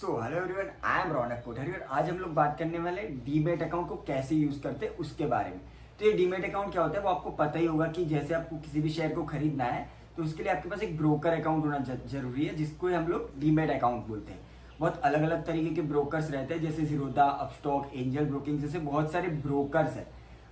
So hello everyone, I am Raunak Kothari और आज हम लोग बात करने वाले डीमेट अकाउंट को कैसे यूज करते हैं उसके बारे में। तो ये डीमेट अकाउंट क्या होता है वो आपको पता ही होगा कि जैसे आपको किसी भी शेयर को खरीदना है तो उसके लिए आपके पास एक ब्रोकर अकाउंट होना जरूरी है, जिसको हम लोग डीमेट अकाउंट बोलते हैं। बहुत अलग अलग तरीके के ब्रोकर्स रहते हैं, जैसे जीरोधा, अपस्टॉक, एंजल ब्रोकिंग जैसे बहुत सारे ब्रोकर्स हैं।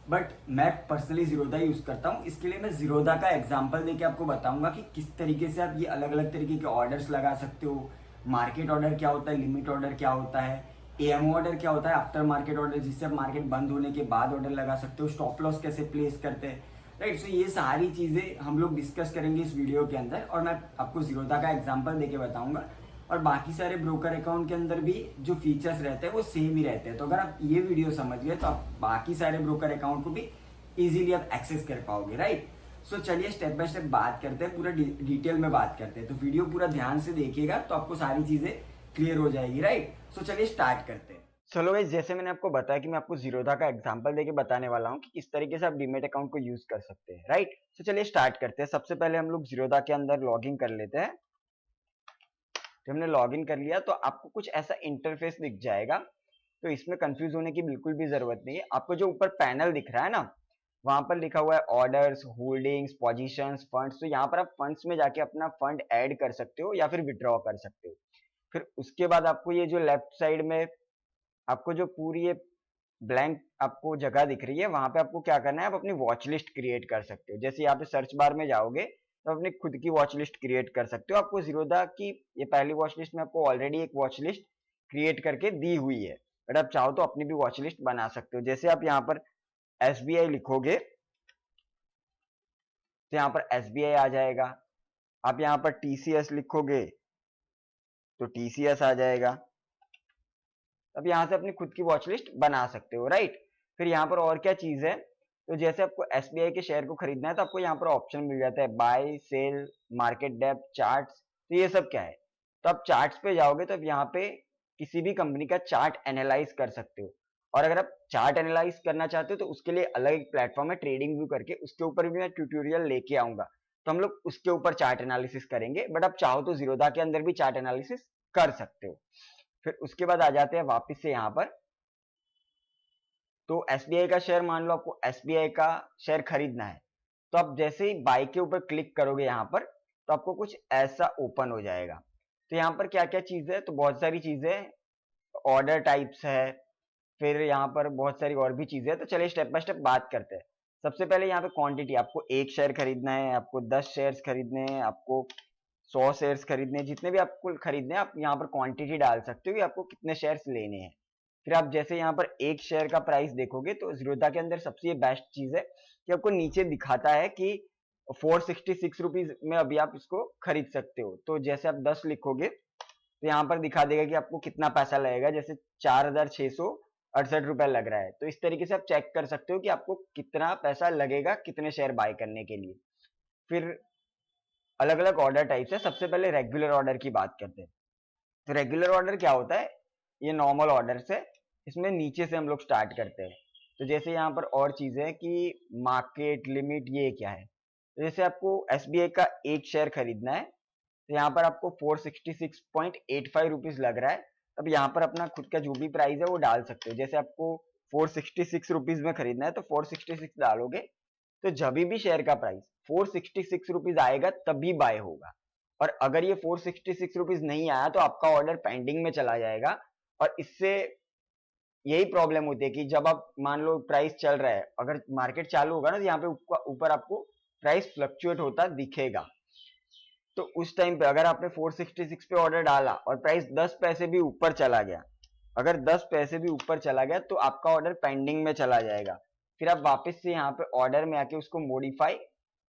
बट मैं पर्सनली जीरोधा यूज करता हूँ। इसके लिए मैं जीरोधा का एग्जांपल देके आपको बताऊंगा कि किस तरीके से आप ये अलग अलग तरीके के ऑर्डर्स लगा सकते हो। मार्केट ऑर्डर क्या होता है, लिमिट ऑर्डर क्या होता है, एएमओ ऑर्डर क्या होता है, आफ्टर मार्केट ऑर्डर जिससे आप मार्केट बंद होने के बाद ऑर्डर लगा सकते हो, स्टॉप लॉस कैसे प्लेस करते हैं, राइट। सो ये सारी चीजें हम लोग डिस्कस करेंगे इस वीडियो के अंदर और मैं आपको जीरोधा का एग्जांपल देके बताऊंगा। और बाकी सारे ब्रोकर अकाउंट के अंदर भी जो फीचर्स रहते हैं वो सेम ही रहते हैं। तो अगर आप ये वीडियो समझ गए तो आप बाकी सारे ब्रोकर अकाउंट को भी इजीली आप एक्सेस कर पाओगे, राइट। सो चलिए स्टेप बाय स्टेप बात करते हैं, पूरा डिटेल में बात करते हैं। तो वीडियो पूरा ध्यान से देखिएगा तो आपको सारी चीजें क्लियर हो जाएगी, राइट। सो चलिए स्टार्ट करते हैं। चलो गाइस, जैसे मैंने आपको बताया कि मैं आपको जीरोधा का एग्जांपल देके बताने वाला हूँ कि किस तरीके से आप डीमेट अकाउंट को यूज कर सकते हैं, राइट। तो चलिए स्टार्ट करते हैं। सबसे पहले हम लोग जीरोधा के अंदर लॉग इन कर लेते हैं। तो हमने लॉग इन कर लिया तो आपको कुछ ऐसा इंटरफेस दिख जाएगा। तो इसमें कंफ्यूज होने की बिल्कुल भी जरूरत नहीं है। आपको जो ऊपर पैनल दिख रहा है ना, वहां पर लिखा हुआ है ऑर्डर्स, होल्डिंग्स, पोजीशंस, फंड्स। तो यहाँ पर आप फंड्स में जाके अपना फंड ऐड कर सकते हो या फिर विड्रॉ कर सकते हो। फिर उसके बाद आपको ये जो लेफ्ट साइड में आपको जो पूरी ये ब्लैंक आपको जगह दिख रही है, वहां पे आपको क्या करना है, आप अपनी वॉच लिस्ट क्रिएट कर सकते हो। जैसे यहाँ पे सर्च बार में जाओगे तो अपनी खुद की वॉच लिस्ट क्रिएट कर सकते हो। आपको जीरोधा की ये पहली वॉच लिस्ट में आपको ऑलरेडी एक वॉच लिस्ट क्रिएट करके दी हुई है, बट आप चाहो तो अपनी भी वॉच लिस्ट बना सकते हो। जैसे आप यहाँ पर एसबीआई लिखोगे तो यहाँ पर एसबीआई आ जाएगा। आप यहाँ पर टीसीएस लिखोगे तो टीसीएस आ जाएगा। अब यहाँ से अपनी खुद की वॉच लिस्ट बना सकते हो, राइट। फिर यहाँ पर और क्या चीज है, तो जैसे आपको एसबीआई के शेयर को खरीदना है तो आपको यहाँ पर ऑप्शन मिल जाता है buy, sell, market depth, charts. तो ये सब क्या है, तो आप चार्ट्स पे जाओगे तो यहाँ पे किसी भी कंपनी का चार्ट एनालाइज कर सकते हो। और अगर आप चार्ट एनालाइज करना चाहते हो तो उसके लिए अलग एक प्लेटफॉर्म है ट्रेडिंग व्यू करके, उसके ऊपर भी मैं ट्यूटोरियल लेके आऊंगा। तो हम लोग उसके ऊपर चार्ट एनालिसिस करेंगे, बट आप चाहो तो जीरोधा के अंदर भी चार्ट एनालिसिस कर सकते हो। फिर उसके बाद आ जाते हैं वापस से यहाँ पर। तो एसबीआई का शेयर, मान लो आपको एसबीआई का शेयर खरीदना है, तो आप जैसे ही बाय के ऊपर क्लिक करोगे यहाँ पर तो आपको कुछ ऐसा ओपन हो जाएगा। तो यहाँ पर क्या क्या चीज है, तो बहुत सारी चीजें, ऑर्डर टाइप्स है, फिर यहाँ पर बहुत सारी और भी चीजें हैं। तो चलिए स्टेप बाय स्टेप बात करते हैं। सबसे पहले यहाँ पे क्वांटिटी, आपको एक शेयर खरीदना है, आपको 10 शेयर्स खरीदने हैं, आपको 100 शेयर्स खरीदने हैं, जितने भी आपको खरीदने हैं आप यहाँ पर क्वांटिटी डाल सकते हो कि आपको कितने शेयर्स लेने हैं। फिर आप जैसे यहाँ पर एक शेयर का प्राइस देखोगे तो जीरोधा के अंदर सबसे ये बेस्ट चीज है कि आपको नीचे दिखाता है कि 466 रुपीज में अभी आप इसको खरीद सकते हो। तो जैसे आप 10 लिखोगे तो यहाँ पर दिखा देगा कि आपको कितना पैसा लगेगा। जैसे 4,668 रुपए लग रहा है। तो इस तरीके से आप चेक कर सकते हो कि आपको कितना पैसा लगेगा कितने शेयर बाय करने के लिए। फिर अलग अलग ऑर्डर टाइप्स है। सबसे पहले रेगुलर ऑर्डर की बात करते हैं। तो रेगुलर ऑर्डर क्या होता है, ये नॉर्मल ऑर्डर से, इसमें नीचे से हम लोग स्टार्ट करते हैं। तो जैसे यहाँ पर और चीजें हैं कि मार्केट लिमिट, ये क्या है, तो जैसे आपको एसबीआई का एक शेयर खरीदना है तो यहाँ पर आपको 466.85 रुपीज लग रहा है। अब यहाँ पर अपना खुद का जो भी प्राइस है वो डाल सकते हो। जैसे आपको 466 रुपीज में खरीदना है तो 466 डालोगे, तो जब भी शेयर का प्राइस 466 रुपीज आएगा तभी बाय होगा। और अगर ये 466 रुपीज नहीं आया तो आपका ऑर्डर पेंडिंग में चला जाएगा। और इससे यही प्रॉब्लम होती है कि जब आप मान लो प्राइस चल रहा है, अगर मार्केट चालू होगा ना तो यहाँ पे ऊपर आपको प्राइस फ्लक्चुएट होता दिखेगा। तो उस टाइम पे अगर आपने 466 पे ऑर्डर डाला और प्राइस 10 पैसे भी ऊपर चला गया, अगर 10 पैसे भी ऊपर चला गया तो आपका ऑर्डर पेंडिंग में चला जाएगा। फिर आप वापस से यहाँ पे ऑर्डर में आके उसको मॉडिफाई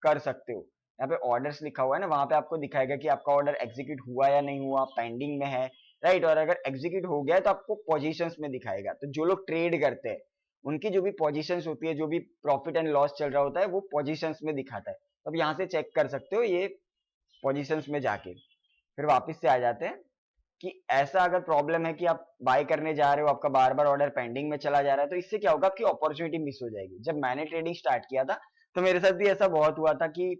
कर सकते हो। यहाँ पे ऑर्डर्स लिखा हुआ है ना, वहां पे आपको दिखाएगा कि आपका ऑर्डर एग्जीक्यूट हुआ या नहीं हुआ, पेंडिंग में है, राइट। और अगर एग्जीक्यूट हो गया तो आपको पोजीशंस में दिखाएगा। तो जो लोग ट्रेड करते हैं उनकी जो भी पोजीशंस होती है, जो भी प्रॉफिट एंड लॉस चल रहा होता है, वो पोजीशंस में दिखाता है। तो अब यहाँ से चेक कर सकते हो ये पोजीशंस में जाके। फिर वापस से आ जाते हैं कि ऐसा अगर प्रॉब्लम है कि आप बाय करने जा रहे हो, आपका बार बार ऑर्डर पेंडिंग में चला जा रहा है, तो इससे क्या होगा, आपकी अपॉर्चुनिटी मिस हो जाएगी। जब मैंने ट्रेडिंग स्टार्ट किया था तो मेरे साथ भी ऐसा बहुत हुआ था कि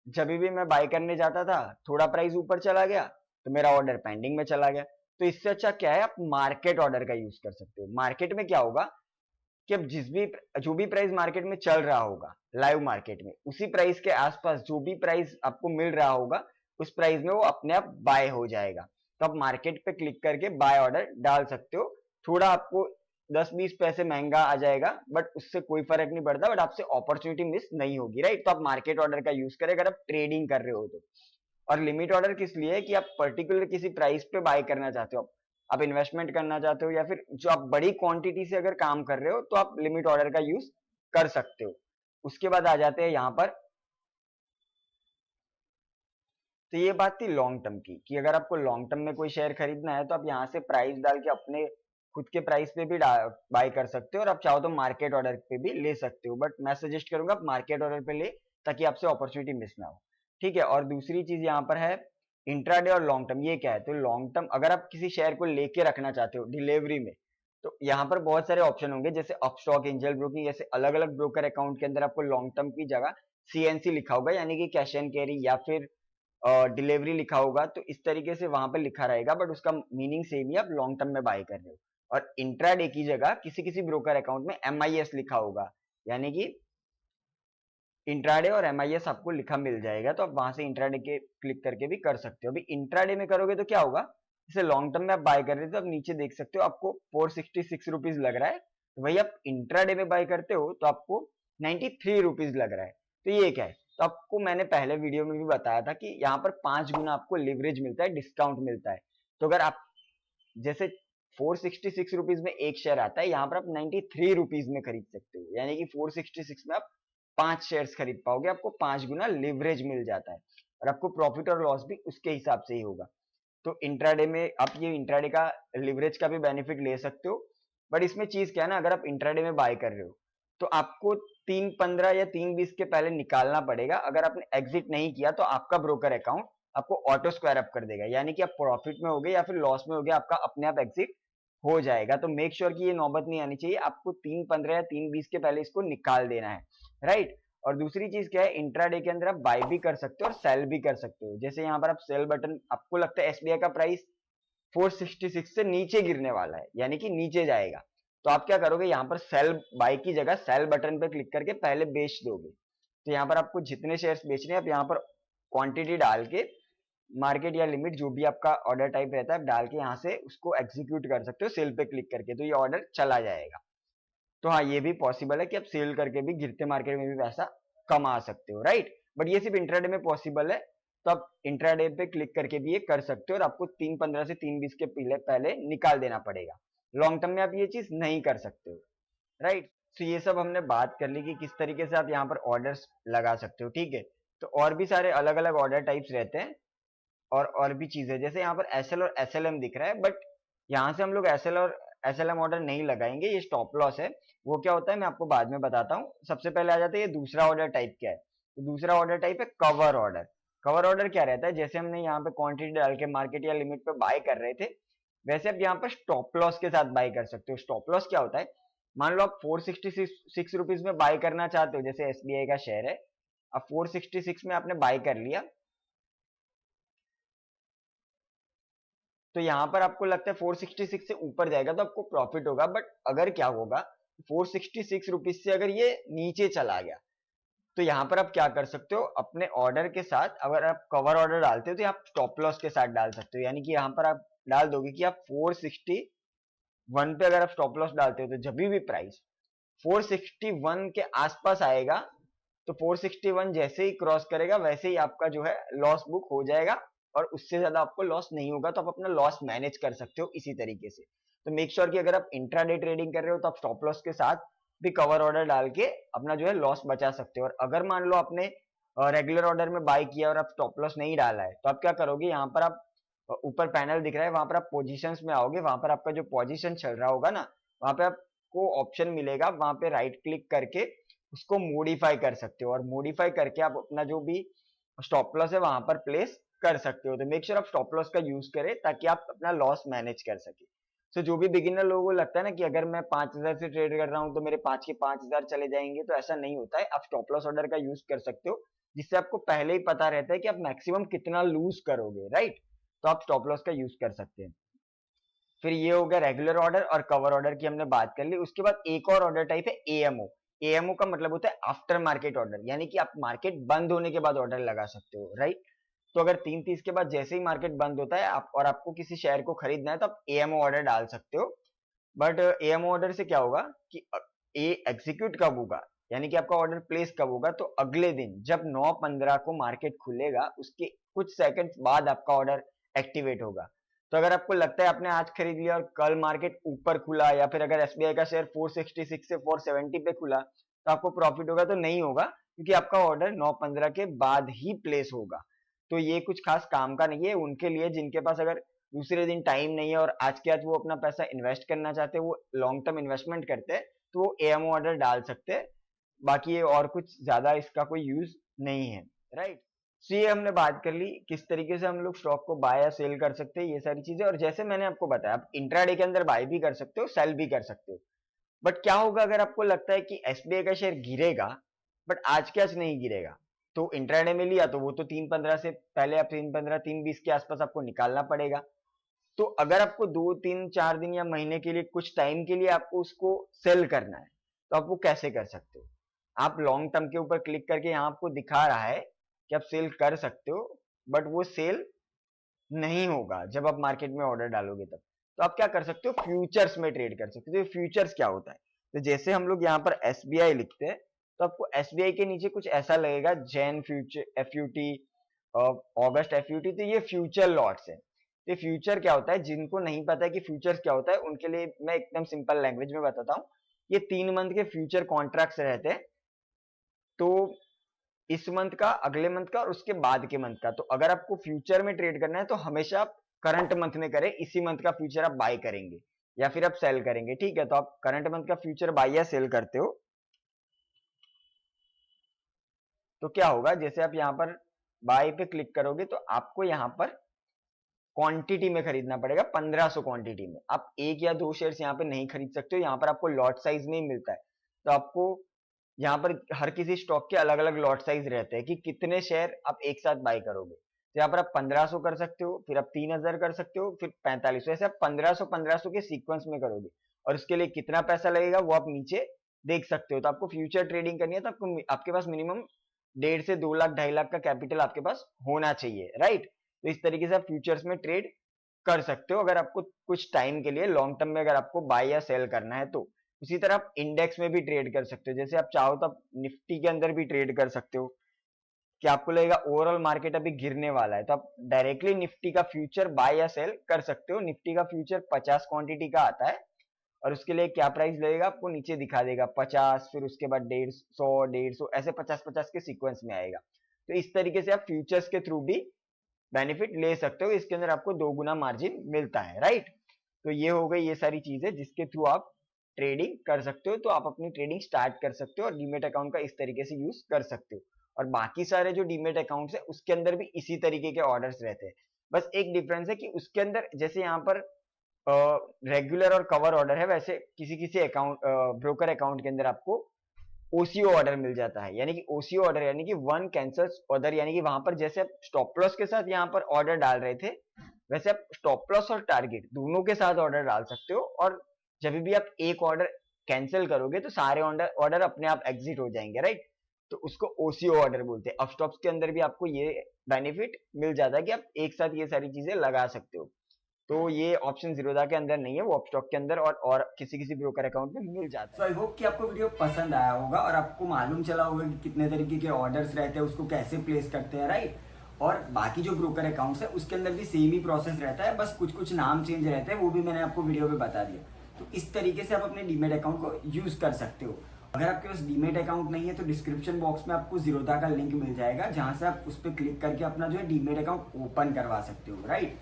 जब भी मैं बाय करने जाता था, थोड़ा प्राइस ऊपर चला गया तो मेरा ऑर्डर पेंडिंग में चला गया। तो इससे अच्छा क्या है, आप मार्केट ऑर्डर का यूज कर सकते हो। मार्केट में क्या होगा कि अब जो भी प्राइस मार्केट में चल रहा होगा लाइव मार्केट में, उसी प्राइस के आसपास जो भी प्राइस आपको मिल रहा होगा उस प्राइस में वो अपने आप बाय हो जाएगा। तो आप मार्केट पे क्लिक करके बाय ऑर्डर डाल सकते हो। थोड़ा आपको 10-20 पैसे महंगा आ जाएगा, बट उससे कोई फर्क नहीं पड़ता, बट आपसे अपॉर्चुनिटी मिस नहीं होगी, राइट। तो आप मार्केट ऑर्डर का यूज करें अगर आप ट्रेडिंग कर रहे हो तो। और लिमिट ऑर्डर किस लिए है कि आप पर्टिकुलर किसी प्राइस पे बाय करना चाहते हो, आप इन्वेस्टमेंट करना चाहते हो, या फिर जो आप बड़ी क्वांटिटी से अगर काम कर रहे हो तो आप लिमिट ऑर्डर का यूज कर सकते हो। उसके बाद आ जाते हैं यहाँ पर, तो ये बात थी लॉन्ग टर्म की कि अगर आपको लॉन्ग टर्म में कोई शेयर खरीदना है तो आप यहाँ से प्राइस डाल के अपने खुद के प्राइस पे भी बाय कर सकते हो, और आप चाहो तो मार्केट ऑर्डर पे भी ले सकते हो, बट मैं सजेस्ट करूंगा आप मार्केट ऑर्डर पे ले, ताकि आपसे अपॉर्चुनिटी मिस ना हो। ठीक है। और दूसरी चीज यहाँ पर है इंट्राडे और लॉन्ग टर्म। ये क्या है, तो लॉन्ग टर्म अगर आप किसी शेयर को लेके रखना चाहते हो डिलीवरी में, तो यहाँ पर बहुत सारे ऑप्शन होंगे, जैसे अपस्टॉक, एंजल ब्रोकिंग, जैसे अलग अलग ब्रोकर अकाउंट के अंदर आपको लॉन्ग टर्म की जगह सीएनसी लिखा होगा, यानी कि कैश एंड कैरी, या फिर डिलीवरी लिखा होगा, तो इस तरीके से वहां पर लिखा रहेगा, बट उसका मीनिंग सेम ही, आप लॉन्ग टर्म में बाय कर रहे हो। और इंट्राडे की जगह किसी किसी ब्रोकर अकाउंट में एमआईएस लिखा होगा, यानी कि इंट्राडे और एमआईएस आपको लिखा मिल जाएगा, तो आप वहां से इंट्राडे के क्लिक करके भी कर सकते हो। अभी इंट्राडे में करोगे तो क्या होगा, जैसे लॉन्ग टर्म में आप बाय कर रहे थे तो आप नीचे देख सकते हो आपको 466 रुपीज लग रहा है, तो वही आप इंट्राडे में बाय करते हो तो आपको 93 रुपीज लग रहा है। तो ये क्या है, तो आपको मैंने पहले वीडियो में भी बताया था कि यहाँ पर 5 गुना आपको लिवरेज मिलता है, डिस्काउंट मिलता है। तो अगर आप जैसे 466 रुपीज में एक शेयर आता है, यहाँ पर आप 93 रुपीज में खरीद सकते हो, यानी कि 466 में आप 5 शेयर्स खरीद पाओगे, आपको 5 गुना लिवरेज मिल जाता है, और आपको प्रॉफिट और लॉस भी उसके हिसाब से ही होगा। तो इंट्राडे में आप ये इंट्राडे का लिवरेज का भी बेनिफिट ले सकते हो, बट इसमें चीज क्या है ना, अगर आप इंट्राडे में बाय कर रहे हो तो आपको 3:15 या 3:20 के पहले निकालना पड़ेगा। अगर आपने एग्जिट नहीं किया तो आपका ब्रोकर अकाउंट आपको ऑटो स्क्वायर अप कर देगा, यानी कि आप प्रॉफिट में होगे या फिर लॉस में होगे, आपका अपने आप एग्जिट हो जाएगा। तो मेक श्योर कि ये नौबत नहीं आनी चाहिए, आपको 3:15 या 3:20 के पहले इसको निकाल देना है, राइट। और दूसरी चीज क्या है, इंट्राडे के अंदर आप बाय भी कर सकते हो और सेल भी कर सकते हो। जैसे यहाँ पर आप सेल बटन, आपको लगता है एसबीआई का प्राइस 466 से नीचे गिरने वाला है, यानी कि नीचे जाएगा, तो आप क्या करोगे, यहाँ पर सेल बाय की जगह सेल बटन पे क्लिक करके पहले बेच दोगे। तो यहाँ पर आपको जितने शेयर्स बेचने हैं आप यहाँ पर क्वांटिटी डाल के, मार्केट या लिमिट जो भी आपका ऑर्डर टाइप रहता है, आप डाल के यहाँ से उसको एग्जीक्यूट कर सकते हो सेल पे क्लिक करके, तो ये ऑर्डर चला जाएगा। तो हाँ, ये भी पॉसिबल है कि आप सेल करके भी गिरते मार्केट में भी पैसा कमा सकते हो, राइट। बट ये सिर्फ इंट्राडे में पॉसिबल है, तो आप इंट्राडे पे क्लिक करके भी ये कर सकते हो, और आपको 3:15 से 3:20 के पहले निकाल देना पड़ेगा। लॉन्ग टर्म में आप ये चीज नहीं कर सकते हो, राइट। तो ये सब हमने बात कर ली कि किस तरीके से आप यहाँ पर ऑर्डर्स लगा सकते हो, ठीक है। तो और भी सारे अलग अलग ऑर्डर टाइप्स रहते हैं, और भी चीजें, जैसे यहाँ पर एसएल और एसएलएम दिख रहा है, बट यहाँ से हम लोग एसएल और एसएलएम ऑर्डर नहीं लगाएंगे, ये स्टॉप लॉस है। वो क्या होता है मैं आपको बाद में बताता हूँ। सबसे पहले आ जाता है ये दूसरा ऑर्डर टाइप क्या है, तो दूसरा ऑर्डर टाइप है कवर ऑर्डर। कवर ऑर्डर क्या रहता है, जैसे हमने यहाँ पे क्वांटिटी डाल के मार्केट या लिमिट पे बाय कर रहे थे, वैसे आप यहाँ पर स्टॉप लॉस के साथ बाय कर सकते हो। स्टॉप लॉस क्या होता है, मान लो आप 466 रुपीज में बाय करना चाहते हो, जैसे एसबीआई का शेयर है, अब 466 में आपने बाय कर लिया, तो यहाँ पर आपको लगता है 466 से ऊपर जाएगा तो आपको प्रॉफिट होगा। बट अगर क्या होगा, 466 रुपीज से अगर ये नीचे चला गया, तो यहाँ पर आप क्या कर सकते हो, अपने ऑर्डर के साथ अगर आप कवर ऑर्डर डालते हो तो आप स्टॉप लॉस के साथ डाल सकते हो, यानी कि यहाँ पर आप डाल दोगे कि आप 461 पे अगर आप स्टॉप लॉस डालते हो, तो जब भी प्राइस 461 के आसपास आएगा, तो 461 जैसे ही क्रॉस करेगा वैसे ही आपका जो है लॉस बुक हो जाएगा, और उससे ज्यादा आपको लॉस नहीं होगा, तो आप अपना लॉस मैनेज कर सकते हो इसी तरीके से। तो मेक श्योर कि अगर आप इंट्राडे ट्रेडिंग कर रहे हो तो आप स्टॉप लॉस के साथ भी कवर ऑर्डर डाल के अपना जो है लॉस बचा सकते हो। और अगर मान लो आपने रेगुलर ऑर्डर में बाय किया और आप स्टॉप लॉस नहीं डाला है, तो आप क्या करोगे, यहाँ पर आप ऊपर पैनल दिख रहा है, वहां पर आप पोजीशंस में आओगे, वहां पर आपका जो पोजीशन चल रहा होगा ना, वहां पे आपको ऑप्शन मिलेगा, वहां पे राइट क्लिक करके उसको मॉडिफाई कर सकते हो, और मॉडिफाई करके आप अपना जो भी स्टॉप लॉस है वहां पर प्लेस कर सकते हो। तो मेक श्योर आप स्टॉप लॉस का यूज करें ताकि आप अपना लॉस मैनेज कर सके। तो जो भी बिगिनर लोगों को लगता है ना कि अगर मैं 5,000 से ट्रेड कर रहा हूँ तो मेरे 5 के 5,000 चले जाएंगे, तो ऐसा नहीं होता है। आप स्टॉप लॉस ऑर्डर का यूज कर सकते हो, जिससे आपको पहले ही पता रहता है कि आप मैक्सिमम कितना लूज करोगे, राइट। तो आप स्टॉप लॉस का यूज कर सकते हैं। फिर ये हो गया रेगुलर ऑर्डर और कवर ऑर्डर की हमने बात कर ली। उसके बाद एक और ऑर्डर टाइप है एएमओ। एएमओ का मतलब होता है आफ्टर मार्केट ऑर्डर, यानी कि आप मार्केट बंद होने के बाद ऑर्डर लगा सकते हो, राइट। तो अगर 3:30 के बाद जैसे ही मार्केट बंद होता है आप और आपको किसी शेयर को खरीदना है तो आप एएमओ ऑर्डर डाल सकते हो। बट एएमओ ऑर्डर से क्या होगा कि ये एग्जीक्यूट कब होगा, यानी कि आपका ऑर्डर प्लेस कब होगा, तो अगले दिन जब 9:15 को मार्केट खुलेगा उसके कुछ सेकंड्स बाद आपका ऑर्डर एक्टिवेट होगा। तो अगर आपको लगता है आपने आज खरीद लिया और कल मार्केट ऊपर खुला, या फिर अगर एसबीआई का शेयर 466 से 470 पे खुला तो आपको प्रॉफिट होगा, तो नहीं होगा, क्योंकि आपका ऑर्डर 9:15 के बाद ही प्लेस होगा। तो ये कुछ खास काम का नहीं है उनके लिए जिनके पास अगर दूसरे दिन टाइम नहीं है और आज के आज वो अपना पैसा इन्वेस्ट करना चाहते हैं, वो लॉन्ग टर्म इन्वेस्टमेंट करते हैं, तो वो एएमओ ऑर्डर डाल सकते हैं। बाकी ये और कुछ ज्यादा इसका कोई यूज नहीं है, राइट। सो ये हमने बात कर ली किस तरीके से हम लोग स्टॉक को बाय या सेल कर सकते हैं, ये सारी चीजें। और जैसे मैंने आपको बताया आप इंट्राडे के अंदर बाय भी कर सकते हो, सेल भी कर सकते हो। बट क्या होगा अगर आपको लगता है कि एसबीआई का शेयर गिरेगा बट आज के आज नहीं गिरेगा, तो इंट्राडे में लिया तो वो तो 3:15 से पहले, आप 3:15 3:20 के आसपास आपको निकालना पड़ेगा। तो अगर आपको 2 3 4 दिन या महीने के लिए कुछ टाइम के लिए आपको उसको सेल करना है, तो आप वो कैसे कर सकते हो? आप लॉन्ग टर्म के ऊपर क्लिक करके यहाँ आपको दिखा रहा है कि आप सेल कर सकते हो, बट वो सेल नहीं होगा जब आप मार्केट में ऑर्डर डालोगे तब। तो आप क्या कर सकते हो, फ्यूचर्स में ट्रेड कर सकते हो। तो फ्यूचर्स क्या होता है, तो जैसे हम लोग यहाँ पर एसबीआई लिखते हैं तो आपको एसबीआई के नीचे कुछ ऐसा लगेगा, जैन फ्यूचर एफयूटी, अगस्त एफयूटी, तो ये फ्यूचर लॉट्स है। तो फ्यूचर क्या होता है, जिनको नहीं पता है कि फ्यूचर्स क्या होता है उनके लिए मैं एकदम सिंपल लैंग्वेज में बताता हूँ। ये 3 मंथ के फ्यूचर कॉन्ट्रैक्ट्स रहते हैं, तो इस मंथ का, अगले मंथ का और उसके बाद के मंथ का। तो अगर आपको फ्यूचर में ट्रेड करना है तो हमेशा आप करंट मंथ में करें, इसी मंथ का फ्यूचर आप बाय करेंगे या फिर आप सेल करेंगे, ठीक है। तो आप करंट मंथ का फ्यूचर बाय या सेल करते हो तो क्या होगा, जैसे आप यहाँ पर बाय पे क्लिक करोगे तो आपको यहाँ पर क्वांटिटी में खरीदना पड़ेगा, 1500 क्वांटिटी में। आप एक या दो शेयर्स यहाँ पे नहीं खरीद सकते हो, यहाँ पर आपको लॉट साइज में ही मिलता है। तो आपको यहाँ पर हर किसी स्टॉक के अलग अलग लॉट साइज रहते हैं कि कितने शेयर आप एक साथ बाय करोगे। तो यहाँ पर आप 1500 कर सकते हो, फिर आप 3000 कर सकते हो, फिर 4500, ऐसे आप 1500 के सीक्वेंस में करोगे। और उसके लिए कितना पैसा लगेगा वो आप नीचे देख सकते हो। तो आपको फ्यूचर ट्रेडिंग करनी है तो आपको आपके पास मिनिमम 1.5 से 2 लाख 2.5 लाख का कैपिटल आपके पास होना चाहिए, राइट। तो इस तरीके से आप फ्यूचर्स में ट्रेड कर सकते हो अगर आपको कुछ टाइम के लिए लॉन्ग टर्म में अगर आपको बाय या सेल करना है तो। उसी तरह आप इंडेक्स में भी ट्रेड कर सकते हो, जैसे आप चाहो तो आप निफ्टी के अंदर भी ट्रेड कर सकते हो कि आपको लगेगा ओवरऑल मार्केट अभी गिरने वाला है तो आप डायरेक्टली निफ्टी का फ्यूचर बाय या सेल कर सकते हो। निफ्टी का फ्यूचर 50 क्वांटिटी का आता है और उसके लिए क्या प्राइस लगेगा आपको नीचे दिखा देगा, 50, फिर उसके बाद 150, ऐसे 50-50 के सीक्वेंस में आएगा। तो इस तरीके से आप फ्यूचर्स के थ्रू भी बेनिफिट ले सकते हो, इसके अंदर आपको 2 गुना मार्जिन मिलता है, राइट। तो ये हो गई ये सारी चीजें जिसके थ्रू आप ट्रेडिंग कर सकते हो। तो आप अपनी ट्रेडिंग स्टार्ट कर सकते हो और डीमेट अकाउंट का इस तरीके से यूज कर सकते हो। और बाकी सारे जो डीमेट अकाउंट्स है उसके अंदर भी इसी तरीके के ऑर्डर्स रहते हैं, बस एक डिफरेंस है कि उसके अंदर जैसे यहाँ पर रेगुलर और कवर ऑर्डर है, वैसे किसी किसी अकाउंट ब्रोकर अकाउंट के अंदर आपको ओसीओ ऑर्डर मिल जाता है। यानी कि ओसीओ ऑर्डर यानी कि वन कैंसल्स ऑर्डर, यानी कि वहां पर जैसे आप स्टॉप लॉस के साथ यहाँ पर ऑर्डर डाल रहे थे वैसे आप स्टॉप लॉस और टारगेट दोनों के साथ ऑर्डर डाल सकते हो। और जब भी आप एक ऑर्डर कैंसिल करोगे तो सारे ऑर्डर अपने आप एग्जिट हो जाएंगे, राइट। तो उसको ओसीओ ऑर्डर बोलते हैं। अब स्टॉप्स के अंदर भी आपको ये बेनिफिट मिल जाता है कि आप एक साथ ये सारी चीजें लगा सकते हो। तो ये ऑप्शन जीरोधा के अंदर नहीं है, वो अपस्टॉक के अंदर और किसी किसी ब्रोकर अकाउंट में मिल जाता है। तो आई होप कि आपको वीडियो पसंद आया होगा और आपको मालूम चला होगा कि कितने तरीके के ऑर्डर्स रहते हैं, उसको कैसे प्लेस करते हैं, राइट। और बाकी जो ब्रोकर अकाउंट्स है उसके अंदर भी सेम ही प्रोसेस रहता है, बस कुछ कुछ नाम चेंज रहते हैं, वो भी मैंने आपको वीडियो में बता दिया। तो इस तरीके से आप अपने डीमेट अकाउंट को यूज कर सकते हो। अगर आपके पास डीमेट अकाउंट नहीं है तो डिस्क्रिप्शन बॉक्स में आपको जीरोधा का लिंक मिल जाएगा, जहां से आप उस पर क्लिक करके अपना जो है डीमेट अकाउंट ओपन करवा सकते हो, राइट।